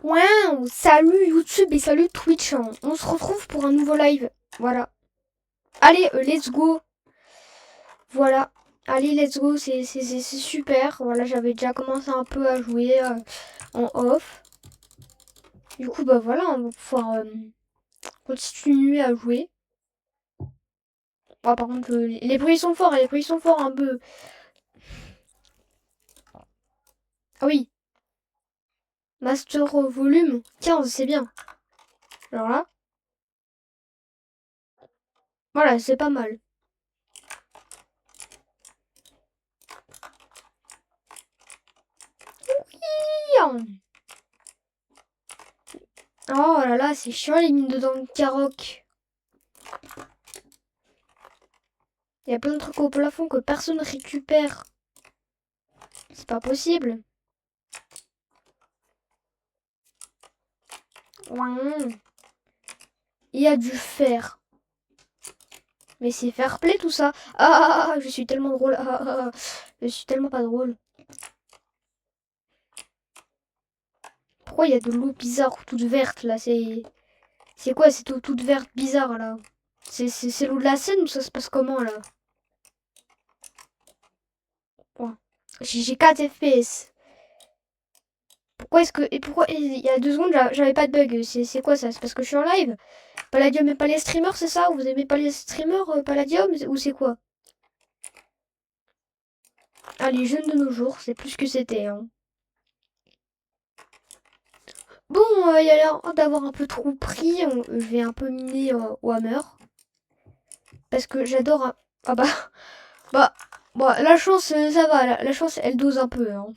Wow, salut YouTube et salut Twitch, hein. On se retrouve pour un nouveau live. Voilà. Allez, let's go. Voilà. Allez, let's go, c'est super. Voilà, j'avais déjà commencé un peu à jouer en off. Du coup, bah voilà, on va pouvoir continuer à jouer. Ah, par contre, les bruits sont forts, les bruits sont forts un peu. Ah oui, Master Volume 15, c'est bien. Alors là, voilà, c'est pas mal. Oh là là, c'est chiant les mines dedans de Caroc. Il y a plein de trucs au plafond que personne récupère. C'est pas possible. Il y a du fer. Mais c'est fair play tout ça. Ah, je suis tellement drôle. Je suis tellement pas drôle. Pourquoi il y a de l'eau bizarre toute verte là? C'est quoi cette eau toute verte bizarre là? C'est l'eau de la Seine ou ça se passe comment là? Oh. J'ai 4 FPS. Pourquoi est-ce que. Et pourquoi il y a 2 secondes j'avais pas de bug? C'est quoi ça? C'est parce que je suis en live? Palladium et pas les streamers, c'est ça? Vous aimez pas les streamers Palladium ou c'est quoi? Ah, les jeunes de nos jours, c'est plus que c'était. Hein. Bon, il y a l'air d'avoir un peu trop pris. Je vais un peu miner au hammer. Parce que j'adore. Ah bah, bah, bah, la chance, ça va. La chance, elle dose un peu. Hein.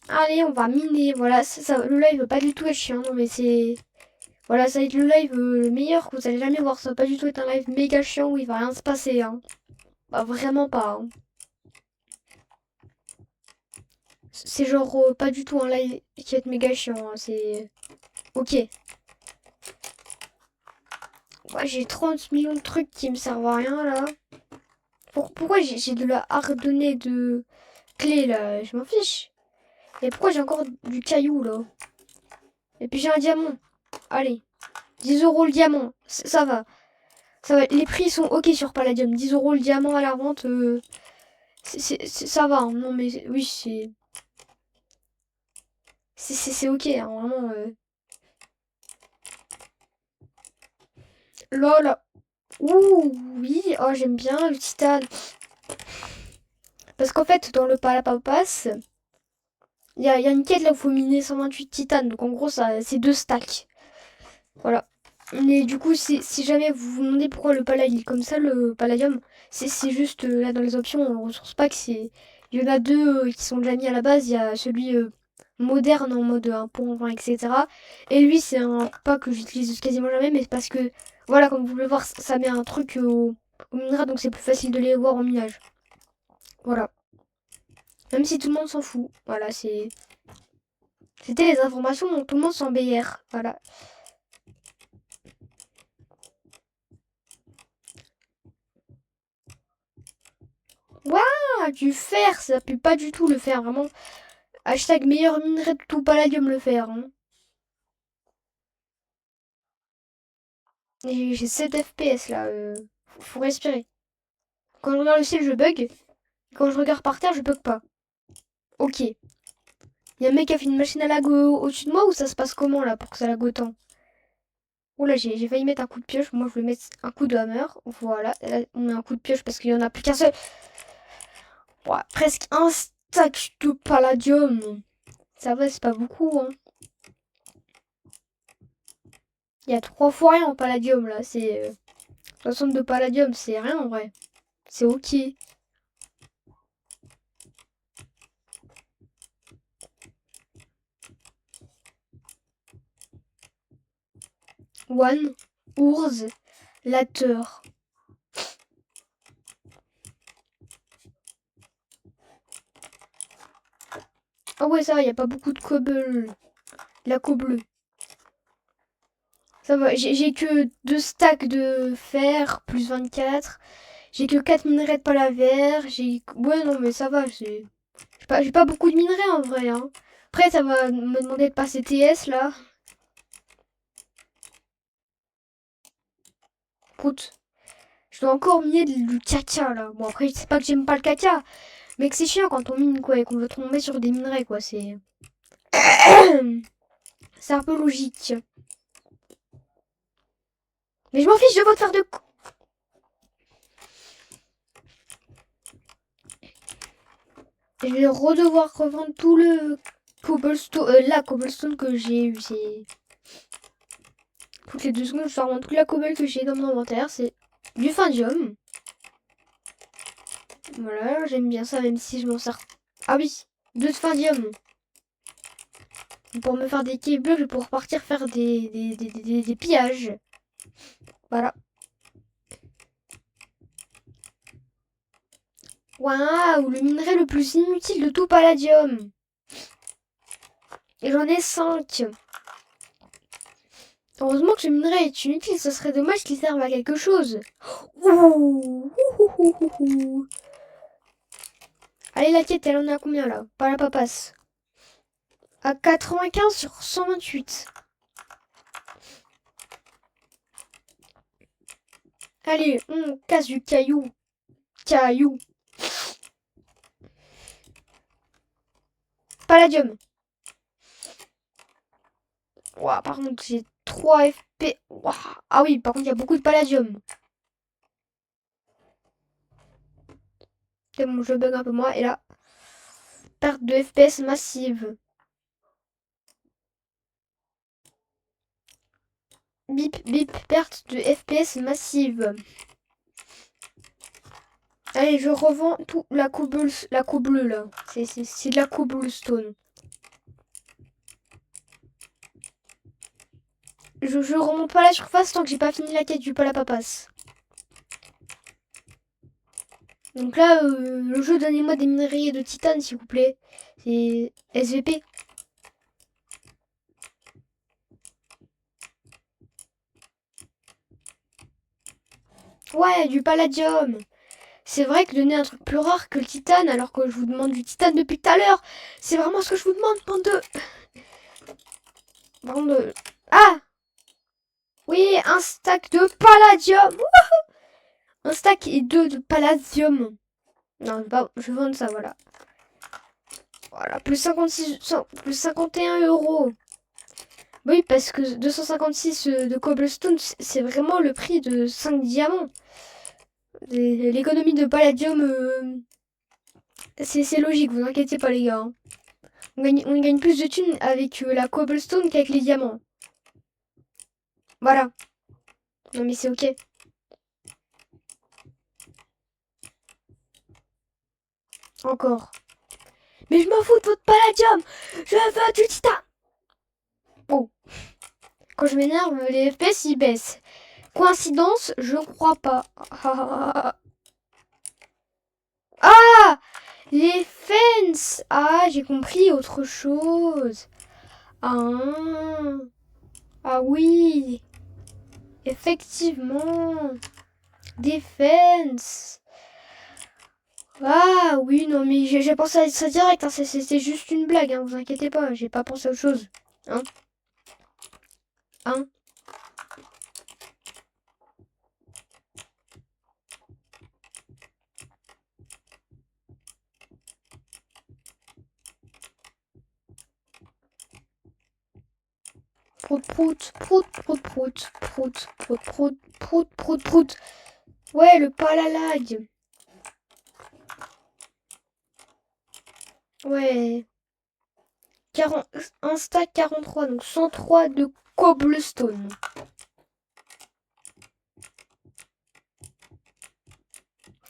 Allez, on va miner. Voilà, le live va pas du tout être chiant. Non, mais c'est. Voilà, ça va être le live le meilleur que vous allez jamais voir. Ça va pas du tout être un live méga chiant où il va rien se passer. Hein. Bah, vraiment pas. Hein. C'est genre pas du tout un live qui va être méga chiant. Hein. C'est. Ok. Ouais, j'ai 30 millions de trucs qui me servent à rien là. Pourquoi j'ai de la hardenée de clé là? Je m'en fiche. Et pourquoi j'ai encore du caillou là? Et puis j'ai un diamant. Allez. 10 € le diamant. Ça va. Ça va. Les prix sont ok sur Palladium. 10 € le diamant à la vente. Ça va. Hein. Non mais oui, c'est ok. Hein, vraiment. LOL. Ouh, oui. Oh, j'aime bien le titane. Parce qu'en fait, dans le Palapapas, il y a une quête là où il faut miner 128 titanes. Donc en gros, ça, c'est 2 stacks. Voilà. Mais du coup, si jamais vous vous demandez pourquoi le palladium, comme ça, le palladium, c'est juste là dans les options, ressources pack, il y en a 2 qui sont déjà mis à la base. Il y a celui moderne en mode 1.20, etc. Et lui, c'est un pack que j'utilise quasiment jamais, mais c'est parce que, voilà, comme vous pouvez voir, ça met un truc au minerai, donc c'est plus facile de les voir en minage. Voilà. Même si tout le monde s'en fout. Voilà, c'était les informations dont tout le monde s'en BR. Voilà. Waouh, du fer, ça pue pas du tout le fer, vraiment. Hashtag meilleur minerai de tout palladium le fer. Hein. J'ai 7 FPS là, faut respirer. Quand je regarde le ciel, je bug. Quand je regarde par terre, je bug pas. Ok. Y'a un mec qui a fait une machine à lag au-dessus de moi ou ça se passe comment là pour que ça lag autant? Oula, j'ai failli mettre un coup de pioche. Moi, je vais mettre un coup de hammer. Voilà. Là, on met un coup de pioche parce qu'il y en a plus qu'un seul. Ouais, presque un stack de palladium. Ça va, c'est pas beaucoup. Hein. Il y a 3 fois rien en palladium là. C'est 60 de palladium, c'est rien en vrai. C'est ok. One, Ours, Later. Ah ouais, ça va, y a pas beaucoup de cobble. La cobble. Ça va, j'ai que 2 stacks de fer, plus 24. J'ai que 4 minerais de palaver. J'ai... Ouais, non, mais ça va. J'ai pas beaucoup de minerais en vrai. Hein. Après, ça va me demander de passer TS là. Écoute, je dois encore miner du caca là. Bon, après, c'est pas que j'aime pas le caca. Mais que c'est chiant quand on mine quoi et qu'on veut tomber sur des minerais quoi. C'est. C'est un peu logique. Mais je m'en fiche de votre faire de. Je vais redevoir revendre tout le cobblestone, la cobblestone que j'ai eu. C'est toutes les 2 secondes, je dois revendre toute la cobble que j'ai dans mon inventaire. C'est du findium. Voilà, j'aime bien ça, même si je m'en sers. Ah oui, 2 de findium. Pour me faire des caves bleus, je vais pouvoir partir faire des pillages. Voilà. Waouh, le minerai le plus inutile de tout Palladium. Et j'en ai 5. Heureusement que ce minerai est inutile, ce serait dommage qu'il serve à quelque chose. Ouh, ouh, ouh, ouh. Allez, la quête, elle en est à combien là? Pas la papasse. À 95 sur 128. Allez, on casse du caillou. Caillou. Palladium. Ouah, par contre, j'ai 3 FP. Ouah. Ah oui, par contre, il y a beaucoup de palladium. C'est bon, je bug un peu moi. Et là, perte de FPS massive. Bip, bip, perte de FPS massive. Allez, je revends tout la cobble là. C'est de la cobblestone. Je remonte pas la surface tant que j'ai pas fini la quête du palapapas. Donc là, le jeu, donnez-moi des minerais de titane, s'il vous plaît. C'est SVP. Ouais, du palladium. C'est vrai que donner un truc plus rare que le titane, alors que je vous demande du titane depuis tout à l'heure, c'est vraiment ce que je vous demande, bande de... Bande de... Ah! Oui, un stack de palladium. Un stack et 2 de palladium. Non, je vais vendre ça, voilà. Voilà, plus 56, plus 51 euros. Oui, parce que 256 de cobblestone, c'est vraiment le prix de 5 diamants. L'économie de palladium, c'est logique, vous inquiétez pas les gars. Hein. On gagne plus de thunes avec la cobblestone qu'avec les diamants. Voilà. Non mais c'est ok. Encore. Mais je m'en fous de votre palladium. Je veux du titane. Oh. Quand je m'énerve, les FPS ils baissent. Coïncidence, je crois pas. Ah, les fans. Ah, j'ai compris autre chose. Ah, ah oui. Effectivement. Des fans. Ah oui, non mais j'ai pensé à ça direct. Hein. C'était juste une blague. Hein. Vous inquiétez pas. J'ai pas pensé à autre chose. Hein. Hein. Prout prout prout prout prout prout prout prout prout prout prout. Ouais, le palalag. Ouais. 40, un stack 43, donc 103 de cobblestone.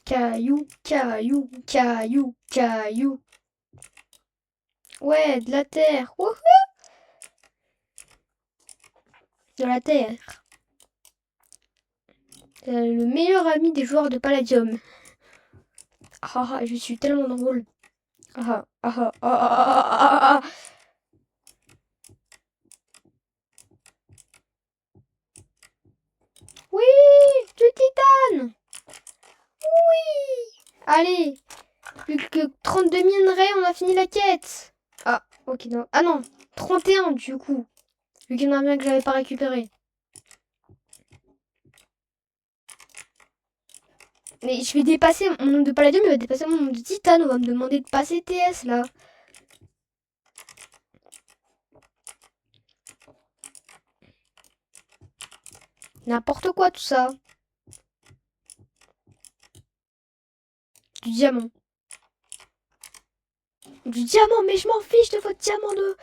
Caillou, caillou, caillou, caillou. Ouais, de la terre. Wouhou, de la terre. Le meilleur ami des joueurs de Palladium. Ah, ah, je suis tellement drôle. Ah, ah, ah, ah, ah, ah, ah, ah. Oui, du titane. Oui. Allez. Plus que 32 minerais, on a fini la quête. Ah, ok, non. Ah non, 31 du coup. Vu qu'il y en a bien que j'avais pas récupéré. Mais je vais dépasser mon nombre de palladium, il va dépasser mon nombre de titane. On va me demander de passer TS là. N'importe quoi tout ça. Du diamant. Du diamant, mais je m'en fiche de votre diamant de...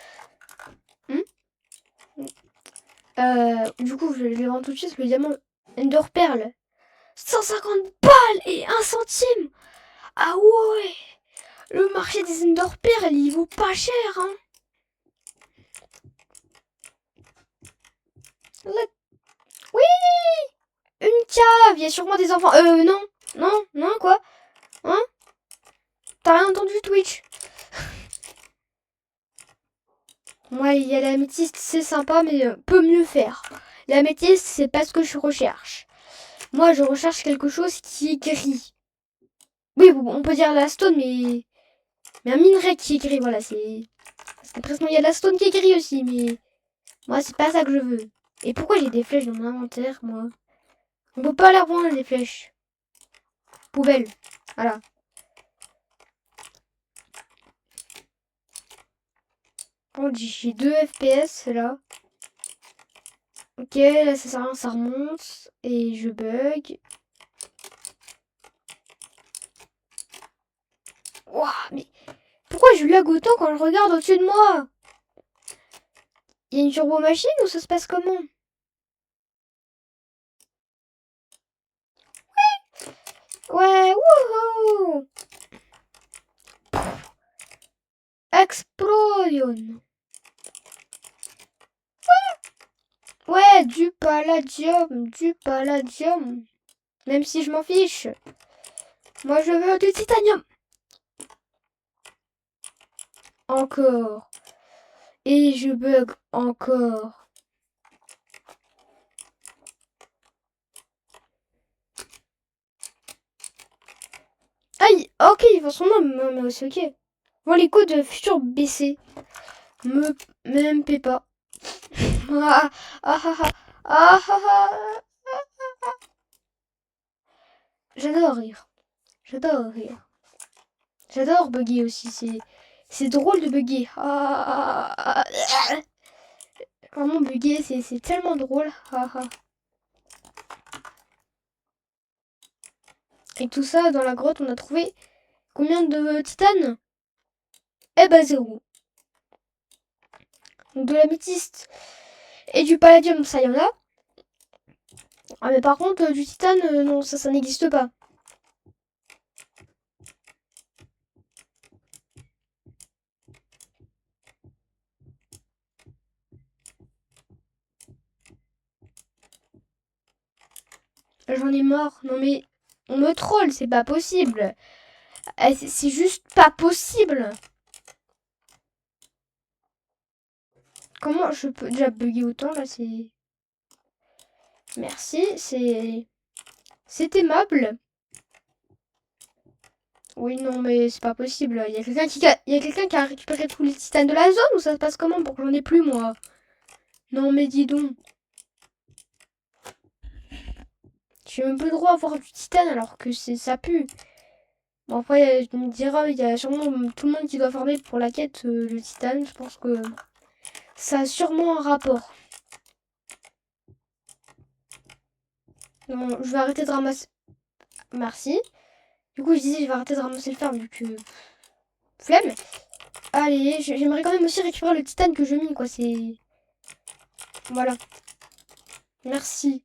Du coup, je vais rendre tout de suite le diamant Ender Pearl. 150 balles et 1 centime. Ah ouais. Le marché des Ender Pearl, il vaut pas cher, hein. Oui. Une cave. Il y a sûrement des enfants. Non. Non, non, quoi? Hein? T'as rien entendu, Twitch? Moi, il y a l'améthyste, c'est sympa, mais peut mieux faire. L'améthyste, c'est pas ce que je recherche. Moi, je recherche quelque chose qui est gris. Oui, on peut dire la stone, mais un minerai qui est gris, voilà, c'est... Parce qu'après, il y a la stone qui est gris aussi, mais... Moi, c'est pas ça que je veux. Et pourquoi j'ai des flèches dans mon inventaire, moi? On peut pas les reprendre, les flèches. Poubelle. Voilà. Bon, j'ai 2 FPS, là. Ok, là, ça sert à rien, ça remonte. Et je bug. Ouah, mais... Pourquoi je lag autant quand je regarde au-dessus de moi? Il y a une turbo machine ou ça se passe comment? Ouais, wouhou! Explosion! Ouais, du palladium, du palladium. Même si je m'en fiche. Moi, je veux du titanium. Encore. Et je bug encore. Aïe, ok, ils vont son nom, mais c'est ok. Bon, les codes de futur BC. Me, MP pas. Ah, ah, ah, ah, ah, ah, ah. J'adore rire. J'adore rire. J'adore bugger aussi. C'est drôle de bugger. Ah, ah, ah, ah. Vraiment bugger, c'est tellement drôle. Ah, ah. Et tout ça, dans la grotte, on a trouvé combien de titane? Eh ben, zéro. Donc de l'améthyste et du palladium, ça y en a. Ah, mais par contre, du titane, non, ça n'existe pas. J'en ai marre. Non, mais on me troll, c'est pas possible. C'est juste pas possible. Comment je peux déjà bugger autant là? C'est. Merci, c'est aimable. Oui, non, mais c'est pas possible. Il y a quelqu'un qui a récupéré tous les titanes de la zone ou ça se passe comment pour que j'en ai plus, moi? Non, mais dis donc. J'ai même plus le droit d'avoir du titane alors que ça pue. Bon, après, tu me diras, il y a sûrement tout le monde qui doit farmer pour la quête, le titane. Je pense que ça a sûrement un rapport. Non, je vais arrêter de ramasser. Merci. Du coup, je disais, je vais arrêter de ramasser le fer vu que. Flemme. Allez, j'aimerais quand même aussi récupérer le titane que je mine, quoi. C'est. Voilà. Merci.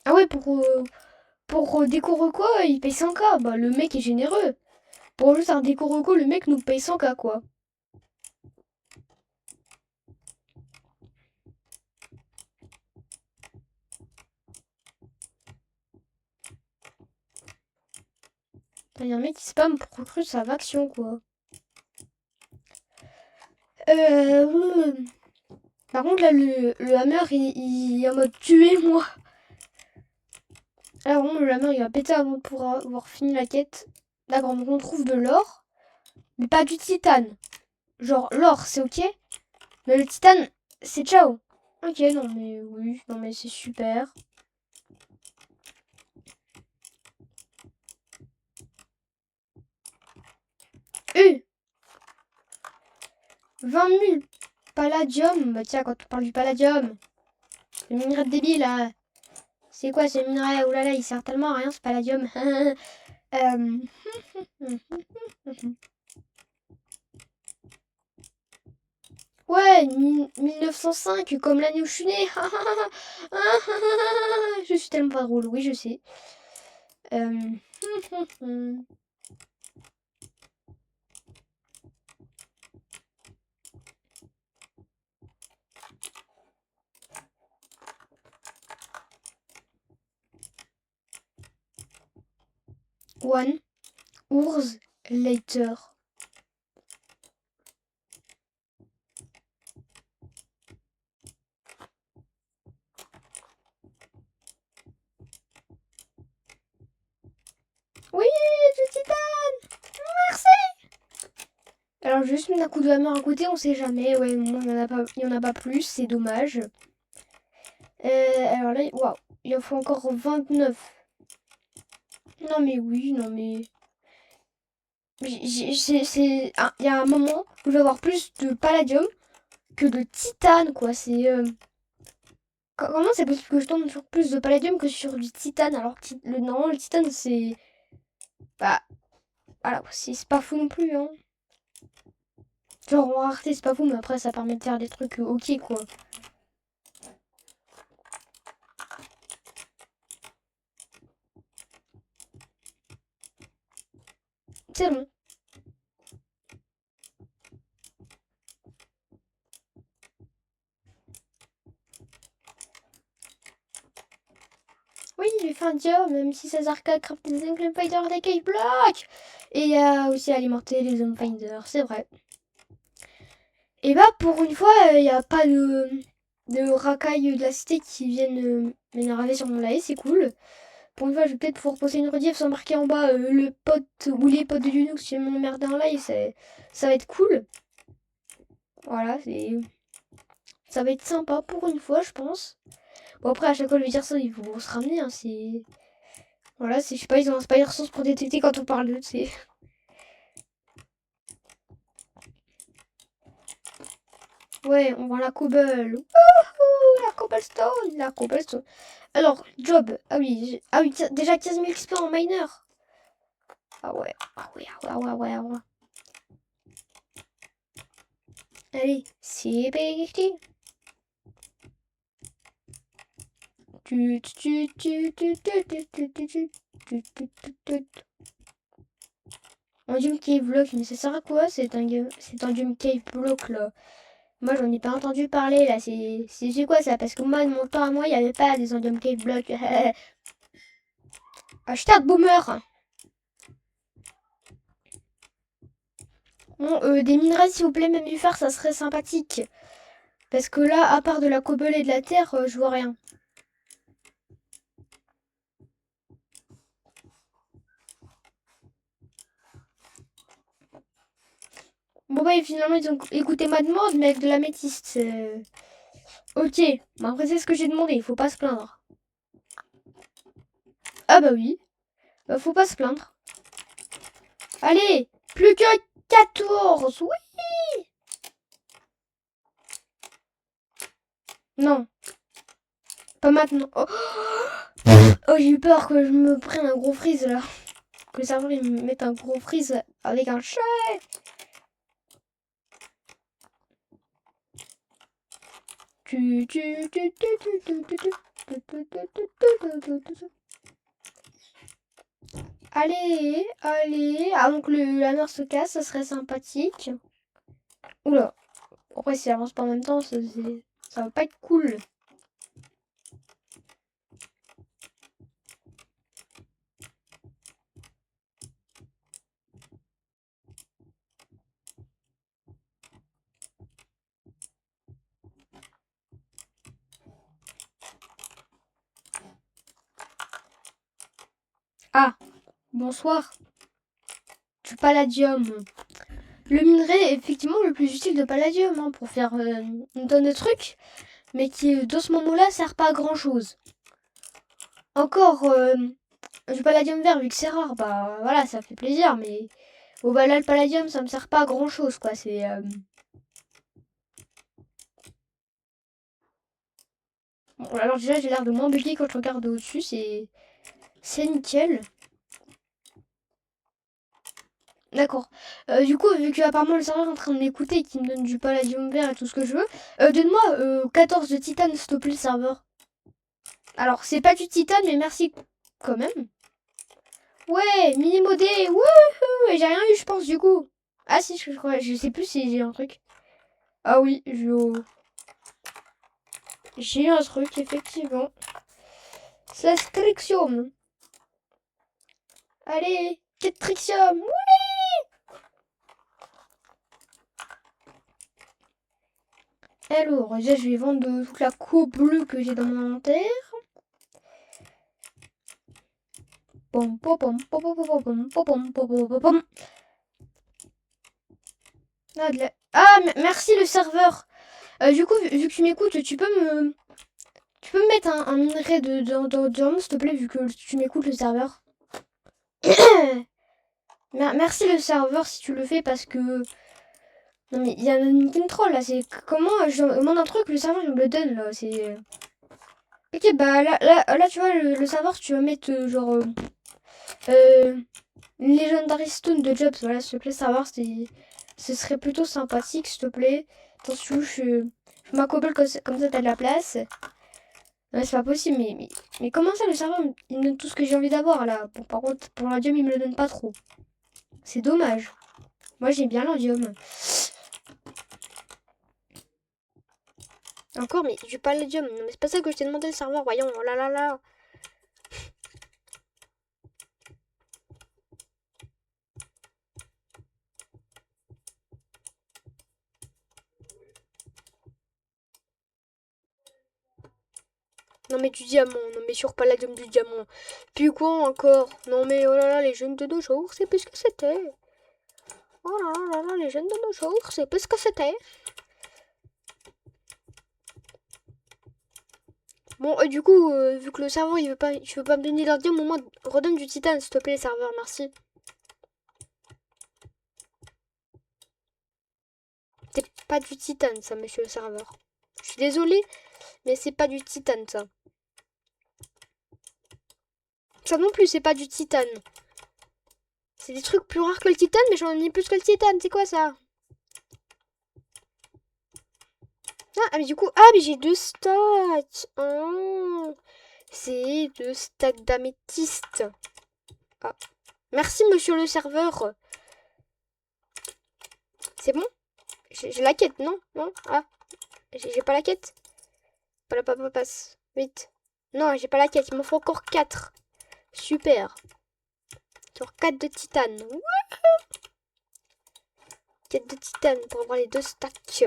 Ah ouais, pour déco reco, il paye 100K. Bah, le mec est généreux. Pour juste un déco reco, le mec nous paye 100K, quoi. Il y a un mec qui spam pour recruter sa faction, quoi. Euh... Par contre, là, le hammer, il est en mode tuez-moi. Alors, vraiment, le hammer, il va péter avant de pouvoir avoir fini la quête. D'accord, donc on trouve de l'or, mais pas du titane. Genre, l'or, c'est ok, mais le titane, c'est ciao. Ok, non, mais oui, non, mais c'est super. 20 000 palladium. Bah, tiens, quand on parle du palladium, le minerai de débile, là. C'est quoi ce minerai? Oh là là, il sert tellement à rien, ce palladium. Euh, Ouais, 1905, comme l'année où je suis née. Je suis tellement pas drôle, oui, je sais. Euh, One hours later. Oui, du titane. Merci. Alors, je vais juste mettre un coup de hammer à côté, on sait jamais. Ouais, bon, il y en a pas plus, c'est dommage. Alors là, waouh, il en faut encore 29. Non mais oui, non mais... Il y a un moment où je vais avoir plus de palladium que de titane, quoi. Comment c'est possible que je tombe sur plus de palladium que sur du titane alors que normalement, le titane, c'est... Bah, voilà, c'est pas fou non plus, hein. Genre, en rareté, c'est pas fou, mais après, ça permet de faire des trucs ok, quoi. C'est bon. Oui, j'ai fait un job, même si ça sert qu'à crafter des Enclave Fighters des Cave Blocks. Et il y a aussi alimenter les Zone Finders, c'est vrai. Et bah, pour une fois, il n'y a pas de racailles de la cité qui viennent m'énerver sur mon live, c'est cool. Pour une fois, je vais peut-être pouvoir poster une rediff sans marquer en bas le pote ou les potes de Linux qui m'ont emmerdé en live, ça va être cool. Voilà, ça va être sympa pour une fois, je pense. Bon, après, à chaque fois, je vais dire ça, il faut se ramener, hein, c'est... Voilà, je sais pas, ils ont un spider sense pour détecter quand on parle d'eux, c'est... Ouais, on voit la cobble. Wouhou, la cobblestone, la cobblestone. Alors, job. Ah oui, déjà 15 000 XP en miner. Ah ouais, ah ouais, ah ouais, ah ouais, ah ouais. Allez, c'est parti. Un Doom Cave Block, mais ça sert à quoi? C'est un Doom Cave Block là. Moi j'en ai pas entendu parler là, c'est quoi ça? Parce que moi de mon temps à moi il n'y avait pas des Doom Cave Block. Hashtag boomer. Bon, des minerais s'il vous plaît, même du fer, ça serait sympathique. Parce que là, à part de la cobble et de la terre, je vois rien. Bon bah finalement ils ont écouté ma demande, mais avec de la métiste. Ok, bah, après c'est ce que j'ai demandé, il faut pas se plaindre. Ah bah oui, bah, faut pas se plaindre. Allez, plus que 14, oui. Non, pas maintenant. Oh, oh, j'ai eu peur que je me prenne un gros freeze là. Que le serveur il me mette un gros freeze avec un chat. Allez, allez. Ah, donc la mer se casse, ça serait sympathique. Oula. Après, si elle avance pas en même temps, ça va pas être cool. Ah, bonsoir. Du palladium. Le minerai est effectivement le plus utile de palladium hein, pour faire une tonne de trucs, mais qui dans ce moment-là sert pas à grand chose. Encore du palladium vert, vu que c'est rare, bah voilà, ça fait plaisir, mais oh, bah là le palladium ça me sert pas à grand chose quoi. C'est. Bon, alors déjà j'ai l'air de moins bugger quand je regarde au-dessus, c'est nickel. D'accord. Du coup, vu que apparemment le serveur est en train de m'écouter et qu'il me donne du palladium vert et tout ce que je veux, donne-moi 14 de titane, s'il te plaît, le serveur. Alors, c'est pas du titane, mais merci quand même. Ouais, mini modé, wouhou, et j'ai rien eu, je pense, du coup. Ah si, je crois, je sais plus si j'ai un truc. Ah oui, j'ai eu un truc, effectivement. C'est la Trixium. Allez, quête Trixium. Alors, déjà, je vais vendre toute la coupe bleue que j'ai dans mon inventaire. Pom, pom, pom, pom, pom, pom, pom, pom, pom, pom, pom. Ah, merci le serveur. Du coup, vu que tu m'écoutes, tu peux me mettre un minerai dans s'il te plaît, vu que tu m'écoutes le serveur. Merci le serveur si tu le fais parce que. Non mais il y a une contrôle là, c'est comment je demande un truc, le serveur il me le donne là, c'est. Ok bah là tu vois le serveur tu vas mettre genre euh, une Legendary Stone de Jobs, voilà s'il te plaît serveur, ce serait plutôt sympathique s'il te plaît. Attention je m'accobole comme ça t'as de la place. Non, c'est pas possible mais comment ça le serveur il me donne tout ce que j'ai envie d'avoir là. Bon par contre pour l'adium il me le donne pas trop. C'est dommage. Moi j'ai bien l'adium. Encore, mais du palladium. Non, mais c'est pas ça que je t'ai demandé le serveur, voyons. Oh là là là. Non, mais du diamant. Non, mais sur palladium du diamant. Puis quoi encore? Non, mais oh là là, les jeunes de nos jours, c'est plus ce que c'était. Oh là là là, les jeunes de nos jours, c'est plus ce que c'était. Bon, du coup, vu que le serveur il veut pas, tu veux pas me donner l'ordium, au moins redonne du titane, s'il te plaît, serveur, merci. C'est pas du titane, ça, monsieur le serveur. Je suis désolée, mais c'est pas du titane, ça. Ça non plus, c'est pas du titane. C'est des trucs plus rares que le titane, mais j'en ai plus que le titane, c'est quoi ça? Ah, mais du coup, ah, mais j'ai 2 stacks. Oh, c'est 2 stacks d'améthyste. Ah. Merci, monsieur le serveur. C'est bon? J'ai la quête, non? Non? Ah, j'ai pas la quête? Passe. Vite. Non, j'ai pas la quête. Il m'en faut encore 4. Super. Sur 4 de titane. Ouais. 4 de titane pour avoir les 2 stacks.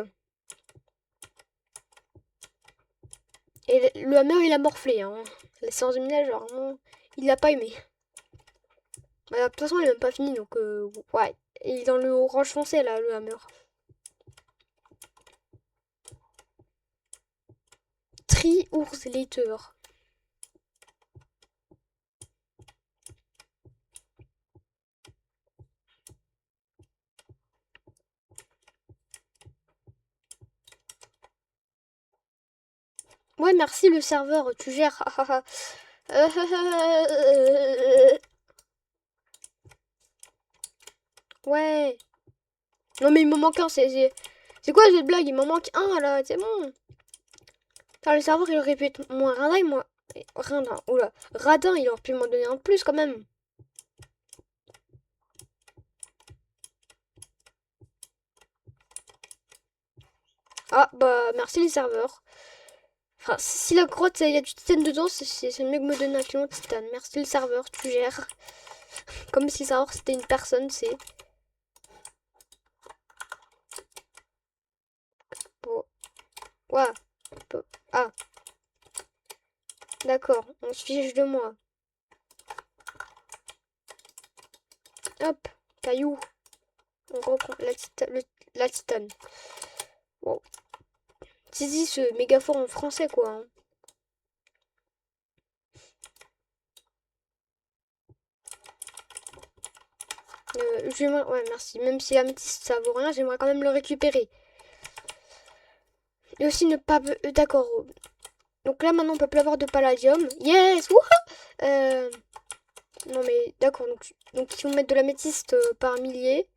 Et le hammer, il a morflé. Hein. La séance de minage, genre, il l'a pas aimé. Bah, de toute façon, il est même pas fini, donc ouais. Il est dans le orange foncé, là, le hammer. Tri-ours-later. Ouais, merci le serveur, tu gères. Ouais. Non, mais il m'en manque un, c'est quoi cette blague? Il m'en manque un, là, c'est bon. Putain, le serveur, il aurait pu être moins radin, moi. Radin, oula. Radin, il aurait pu m'en donner un de plus, quand même. Ah, bah, merci les serveurs. Enfin, si la grotte, il y a du titane dedans, c'est mieux que me donner un filon de titane. Merci le serveur, tu gères. Comme si le serveur, c'était une personne, c'est... Bon. Ouais. Ah, d'accord, on se fiche de moi. Hop, caillou. On reprend la titane. Wow. C'est ce méga fort en français, quoi. Hein. Ouais, merci. Même si l'améthyste ça vaut rien, j'aimerais quand même le récupérer. Et aussi ne pas... D'accord. Donc là, maintenant, on peut plus avoir de palladium. Yes! Wouhou! Non, mais d'accord. Donc ils vont mettre de l'améthyste par milliers.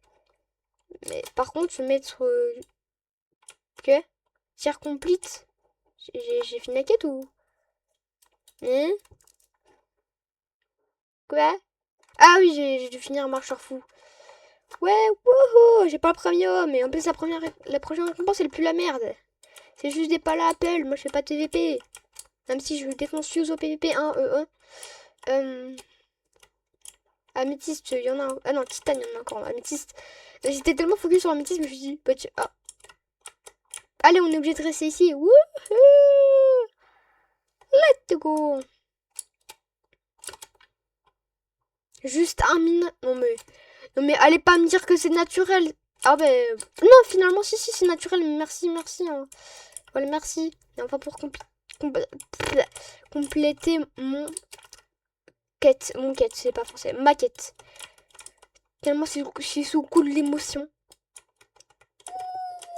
Mais par contre, je vais mettre... Ok. Tier complete. J'ai fini la quête ou... Hein? Quoi? Ah oui, j'ai dû finir un marcheur fou. Ouais, wouhou! J'ai pas le premium. Mais en plus, la prochaine récompense, elle pue la merde. C'est juste des palas appel. Moi, je fais pas de TVP. Même si je défonce Fuse au PVP 1 Améthyste, il y en a un. Ah non, Titane, il y en a encore. Améthyste. J'étais tellement focus sur Améthyste, je me suis dit, bah, ah. Allez, on est obligé de rester ici. Wouhou! Let's go! Juste un mine. Non mais allez pas me dire que c'est naturel. Ah ben non, finalement si c'est naturel. Merci hein. Voilà, merci. Et enfin pour compléter mon quête, c'est pas français, ma quête. Tellement je suis sous le coup de l'émotion.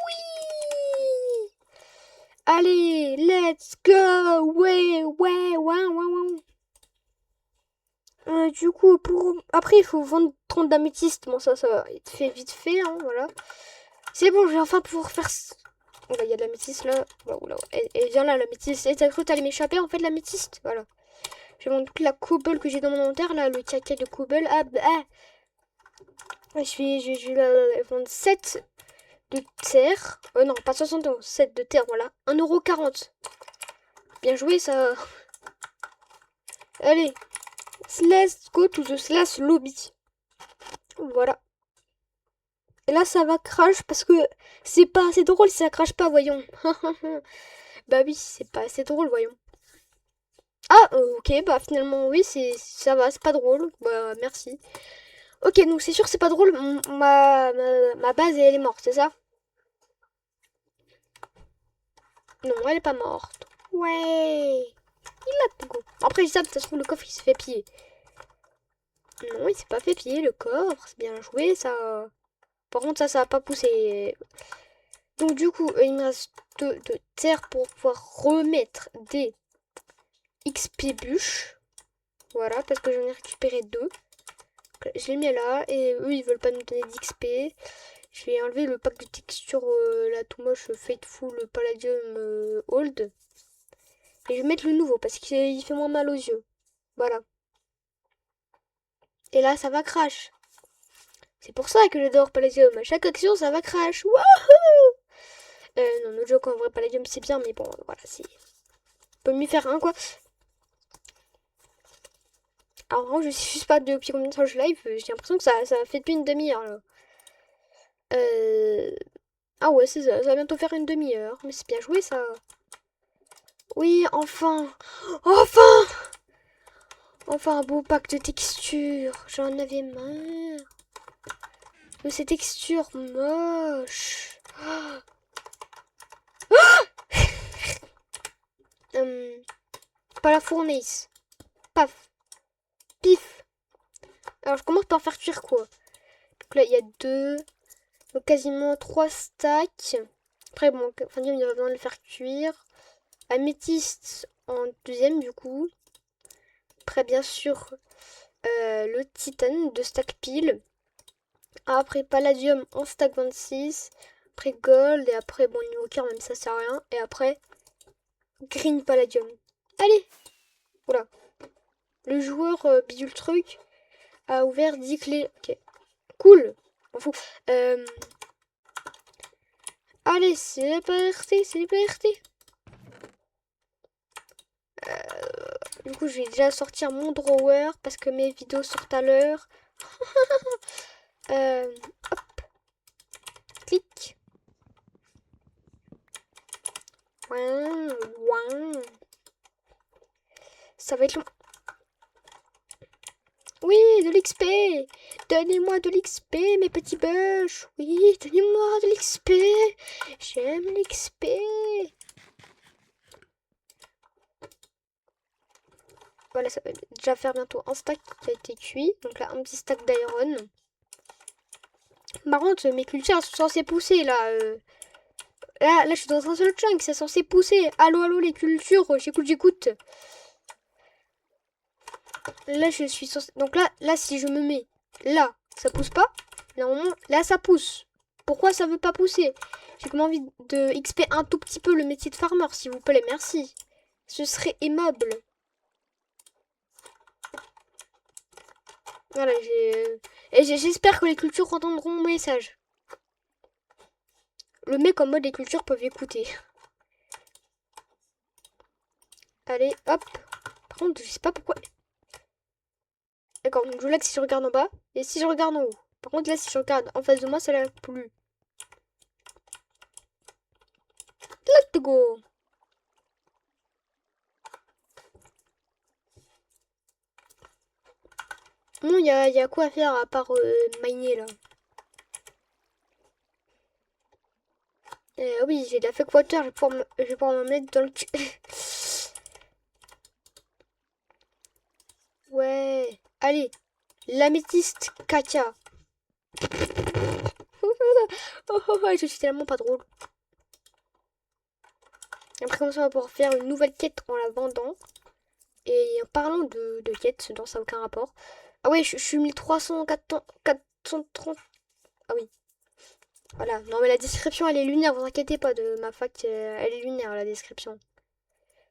Oui. Allez, let's go. Ouais. Du coup, après, il faut vendre 30 d'améthyste. Bon, ça va être fait vite fait, hein, voilà. C'est bon, je vais enfin pouvoir faire... Oh là, il y a de l'améthyste, là. Oula. Elle vient là, l'améthyste. Et t'as cru que t'allais m'échapper, en fait, l'améthyste. Voilà. Je vais vendre toute la cobble que j'ai dans mon inventaire, là, le caca de cobble. Ah, bah. Je vais vendre 7 de terre. Non, pas 71, 7 de terre, voilà. 1,40 €. Bien joué, ça. Allez. Let's go to the slash lobby. Voilà. Et là, ça va crash parce que c'est pas assez drôle si ça crache pas, voyons. Bah oui, c'est pas assez drôle, voyons. Ah, ok, bah finalement, oui, ça va, c'est pas drôle. Bah, merci. Ok, donc c'est sûr, c'est pas drôle. Ma base, elle est morte, c'est ça? Non, elle est pas morte. Ouais. Il a tout go. Après, je dis ça, de toute façon, le coffre, il s'est fait piller. Non, il s'est pas fait piller, le coffre. C'est bien joué, ça. Par contre, ça va pas pousser. Donc, du coup, il me reste de terre pour pouvoir remettre des XP bûches. Voilà, parce que j'en ai récupéré 2. Je les mets là, et eux, ils veulent pas nous donner d'XP. Je vais enlever le pack de texture, là, tout moche, Fateful Palladium Old. Et je vais mettre le nouveau, parce qu'il fait moins mal aux yeux. Voilà. Et là, ça va crash. C'est pour ça que j'adore Palladium. À chaque action, ça va crash. Wouhou! Non, no joke, en vrai, Palladium, c'est bien, mais bon, voilà, c'est... On peut mieux faire un, quoi. Alors, je sais juste pas depuis combien de temps je live. J'ai l'impression que ça fait depuis une demi-heure, là. Ah ouais, c'est ça. Ça va bientôt faire une demi-heure. Mais c'est bien joué, ça. Oui, enfin. Enfin! Enfin, un beau pack de textures. J'en avais marre. De ces textures moches. Pas la fournaise. Paf. Pif. Alors, je commence par faire cuire quoi? Donc là, il y a 2. Donc, quasiment 3 stacks. Après, bon, enfin, il va besoin de le faire cuire. Améthyste en deuxième, du coup. Après, bien sûr, le titane de stack pile. Après, palladium en stack 26. Après, gold. Et après, bon, niveau cœur, même ça sert à rien. Et après, green palladium. Allez! Voilà. Le joueur bidule truc a ouvert 10 clés. Ok. Cool. On fout. Allez, c'est parti, c'est parti. Du coup, je vais déjà sortir mon drawer parce que mes vidéos sortent à l'heure. Hop. Clic. Ça va être long. Oui, de l'XP. Donnez-moi de l'XP, mes petits bush. Oui, donnez-moi de l'XP. J'aime l'XP. Voilà, ça va déjà faire bientôt un stack qui a été cuit. Donc là, un petit stack d'iron. Par contre, mes cultures sont censées pousser là. Là, je suis dans un seul chunk, c'est censé pousser. Allô, allô, les cultures, j'écoute. Là, je suis censé... Donc là, si je me mets là, ça pousse pas. Normalement, là, ça pousse. Pourquoi ça veut pas pousser? J'ai comme envie de XP un tout petit peu le métier de farmer, s'il vous plaît, merci. Ce serait aimable. Voilà, j'espère que les cultures entendront mon message. Le mec en mode les cultures peuvent écouter. Allez, hop. Par contre, je sais pas pourquoi. D'accord, donc je lag si je regarde en bas et si je regarde en haut. Par contre, là, si je regarde en face de moi, ça lag plus. Let's go. Bon, y a quoi à faire à part miner là. Oui, j'ai de la fake water, je vais pouvoir me mettre dans le cul. Ouais. Allez, l'améthyste caca. Je suis tellement pas drôle. Après, comme ça, on va pouvoir faire une nouvelle quête en la vendant. Et en parlant de quête, dont ça n'a aucun rapport. Ah ouais, je suis 1300, 430. Ah oui. Voilà. Non, mais la description, elle est lunaire. Vous inquiétez pas de ma fac. Elle est lunaire, la description.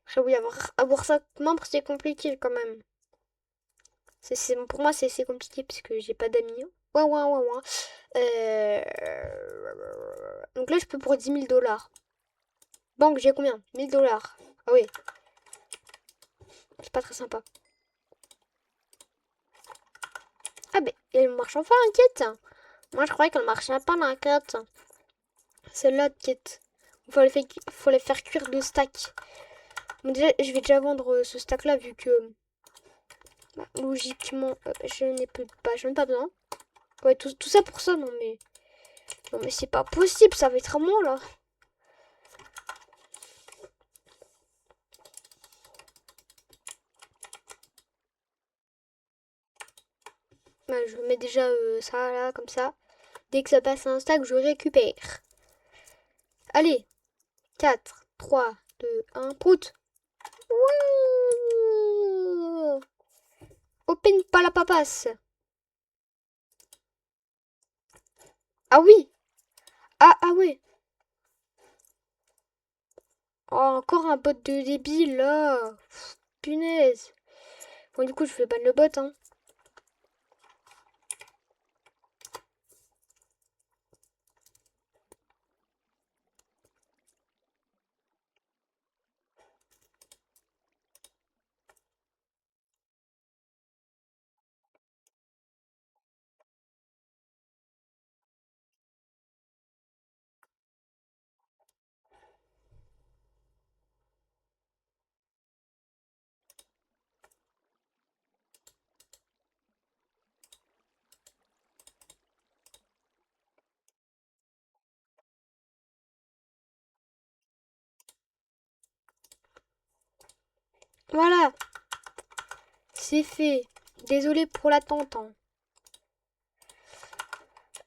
Après, oui, avoir ça membre, c'est compliqué quand même. Pour moi, c'est compliqué parce que j'ai pas d'amis. Ouais, ouais, ouais, ouais. Donc là, je peux pour 10 000 $. Banque, j'ai combien? 1000 $. Ah oui, c'est pas très sympa. Ah ben, elle marche enfin la quête. Moi, je croyais qu'elle marchait pas la quête. C'est l'autre quête. Faut les faire cuire 2 stacks. Bon, déjà, je vais déjà vendre ce stack là vu que bah, logiquement je n'ai pas besoin. Ouais, tout ça pour ça, non mais. Non mais c'est pas possible, ça va être à moi là. Bah, je mets déjà ça là, comme ça. Dès que ça passe à un stack, je récupère. Allez, 4, 3, 2, 1, prout. Wouh. Open pas la papasse. Ah oui. Ah ouais. Oh, encore un bot de débile là. Pff, punaise. Bon, du coup, je vais ban le bot, hein. Voilà. C'est fait. Désolé pour l'attente, hein.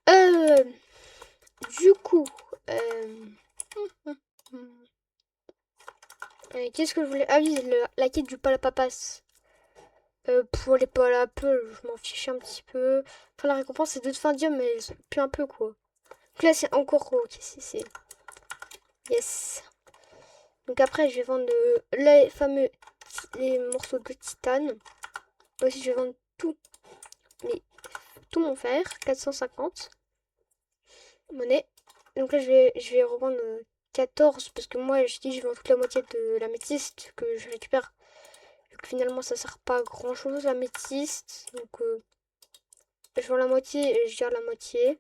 Euh, du coup, euh, qu'est-ce que je voulais... Ah oui, la quête du palapapas. Pour les palapes, je m'en fiche un petit peu. Enfin, la récompense, c'est 2 de mais elles sont plus un peu, quoi. Donc là, c'est encore... Ok, c'est... Yes. Donc après, je vais vendre les fameux les morceaux de titane. Aussi, je vais vendre mais, tout mon fer, 450 monnaie. Donc là, je vais revendre 14 parce que moi, je dis, je vends toute la moitié de la métiste que je récupère. Vu que finalement, ça sert pas à grand chose la métiste. Donc, je vends la moitié et je garde la moitié.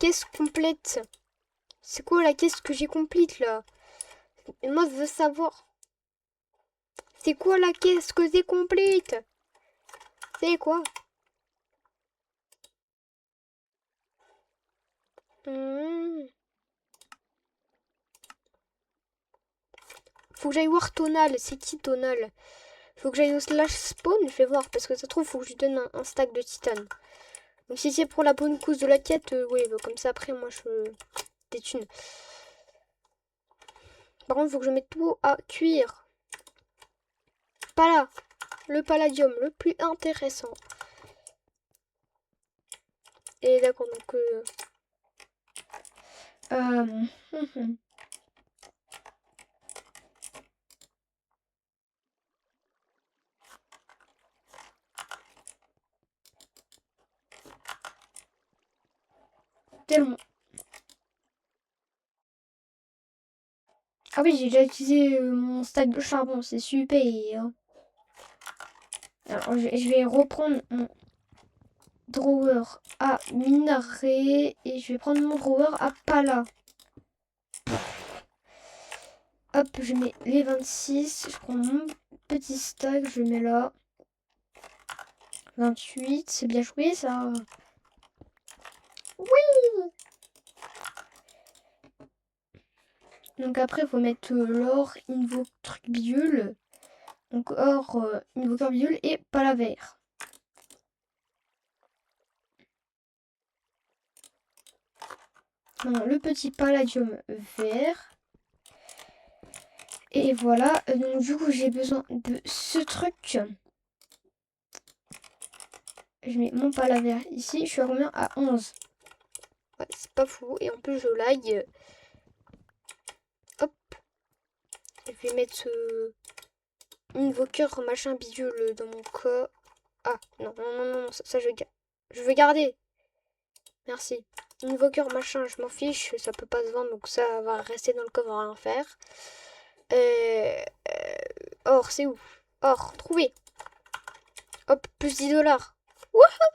caisse complète. C'est quoi la caisse que j'ai complète là? Et moi je veux savoir. C'est quoi la caisse que j'ai complète? C'est quoi? Faut que j'aille voir Tonal. C'est qui Tonal? Faut que j'aille au slash spawn. Je vais voir. Parce que ça se trouve, faut que je lui donne un stack de titane. Donc si c'est pour la bonne cause de la quête, oui, bah, comme ça après, moi je... Des thunes. Par contre, faut que je mette tout à cuire. Pas là. Le palladium, le plus intéressant. Et d'accord, donc... Tellement. Ah oui, j'ai déjà utilisé mon stack de charbon, c'est super. Alors, je vais reprendre mon drawer à minerai et je vais prendre mon drawer à pala. Hop, je mets les 26, je prends mon petit stack, je mets là. 28, c'est bien joué ça. Oui. Donc après, il faut mettre l'or, invoque truc bidule. Donc or, invoqueur bidule et pala vert. Maintenant, le petit palladium vert. Et voilà, donc du coup j'ai besoin de ce truc. Je mets mon pala vert ici, je suis à combien? À 11. Ouais, c'est pas fou, et en plus je lag. Hop. Je vais mettre ce invoqueur machin bidule dans mon cas. Ah, non, non, non, non, ça je veux garder. Merci. Invoqueur machin, je m'en fiche, ça peut pas se vendre, donc ça va rester dans le coffre à rien faire. Or, c'est où? Or, trouvé. Hop, plus 10 $. Wouhou!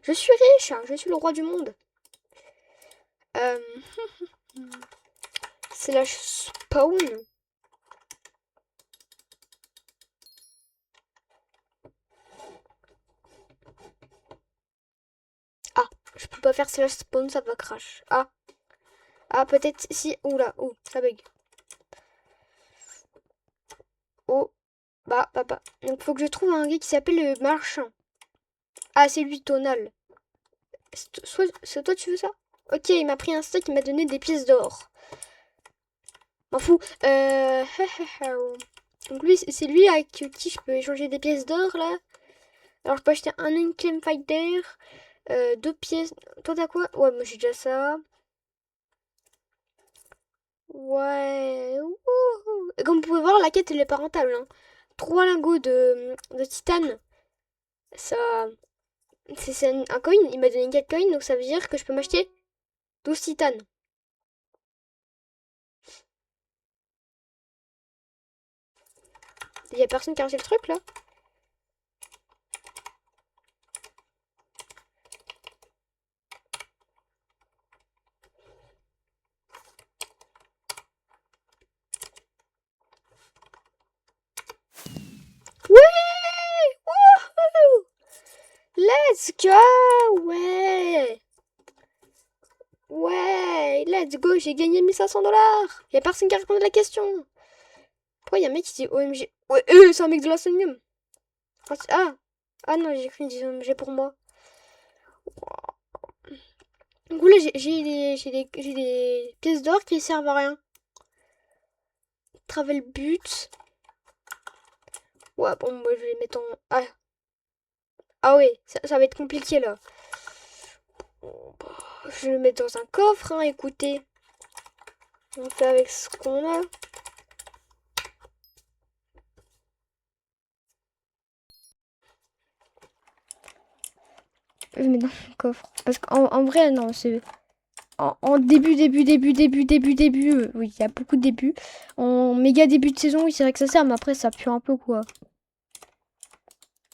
Je suis riche, je suis le roi du monde. Slash spawn. Ah, je peux pas faire slash spawn, ça va crash. Ah. Ah, peut-être si. Oula, oh, ça bug. Oh. Bah. Donc, faut que je trouve un gars qui s'appelle Marchand. Ah, c'est lui, Tonal. C'est toi, tu veux ça? Ok, il m'a pris un stack, il m'a donné des pièces d'or. M'en fous. Donc lui, c'est lui avec qui je peux échanger des pièces d'or, là. Alors, je peux acheter un Unclaim Fighter, 2 pièces. Toi, t'as quoi? Ouais, moi, j'ai déjà ça. Ouais. Wouhou. Et comme vous pouvez voir, la quête, elle est pas rentable, hein. 3 lingots de titane. Ça... C'est un coin. Il m'a donné 4 coins, donc ça veut dire que je peux m'acheter 12 titanes. Il y a personne qui a reçu le truc, là? Let's go! Ouais! Ouais! Let's go! J'ai gagné 1500 $! Y'a personne qui a répondu à la question! Pourquoi y'a un mec qui dit OMG? Ouais, c'est un mec de l'Assonium! Ah! Ah non, j'ai écrit une OMG pour moi. Donc là, j'ai des pièces d'or qui servent à rien. Travel but. Ouais, bon, moi je vais les mettre en. Ah! Ah ouais, ça va être compliqué là. Je vais le mettre dans un coffre, hein, écoutez. On fait avec ce qu'on a. Je mets dans mon coffre. Parce qu'en vrai, non, c'est... En début, oui, il y a beaucoup de débuts. En méga début de saison, oui, c'est vrai que ça sert, mais après, ça pue un peu, quoi.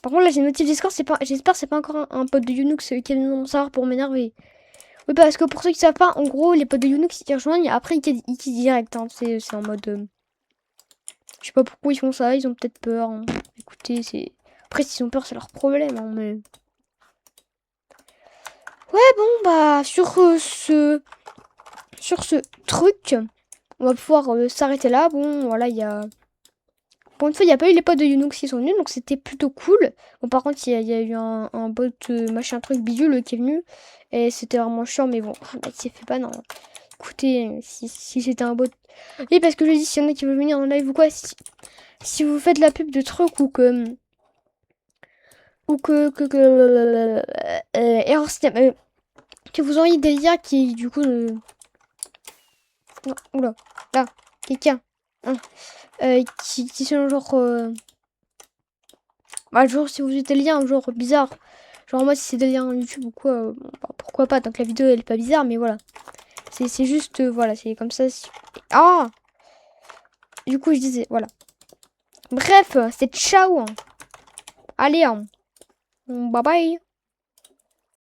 Par contre, là, j'ai une notif Discord, j'espère que c'est pas encore un pote de Younous qui est venu dans mon serveur pour m'énerver. Oui, parce que pour ceux qui savent pas, en gros, les potes de Younous, ils rejoignent, après, ils quittent direct. Hein. C'est en mode... je sais pas pourquoi ils font ça, ils ont peut-être peur. Hein. Écoutez, c'est... Après, s'ils ont peur, c'est leur problème, hein, mais... Ouais, bon, bah, sur ce truc, on va pouvoir s'arrêter là. Bon, voilà, il y a... Pour une fois, il n'y a pas eu les potes de Younous qui sont venus, donc c'était plutôt cool. Bon, par contre, il y a eu un bot machin truc bidule qui est venu, et c'était vraiment chiant, mais bon, il s'est fait pas, non. Écoutez, si c'était un bot... Oui, parce que je dis, s'il y en a qui veulent venir en live ou quoi, si vous faites la pub de trucs ou que... Error system, que vous auriez des IA qui, du coup... non, oula, là, quelqu'un. Hein, qui sont genre... bah, genre, si vous êtes des liens, genre bizarre. Genre, moi, si c'est des liens YouTube ou quoi, bon, bah, pourquoi pas, tant que la vidéo elle est pas bizarre, mais voilà. C'est juste, voilà, c'est comme ça. Ah! Du coup, je disais, voilà. Bref, c'est ciao. Allez, hein. Bye bye.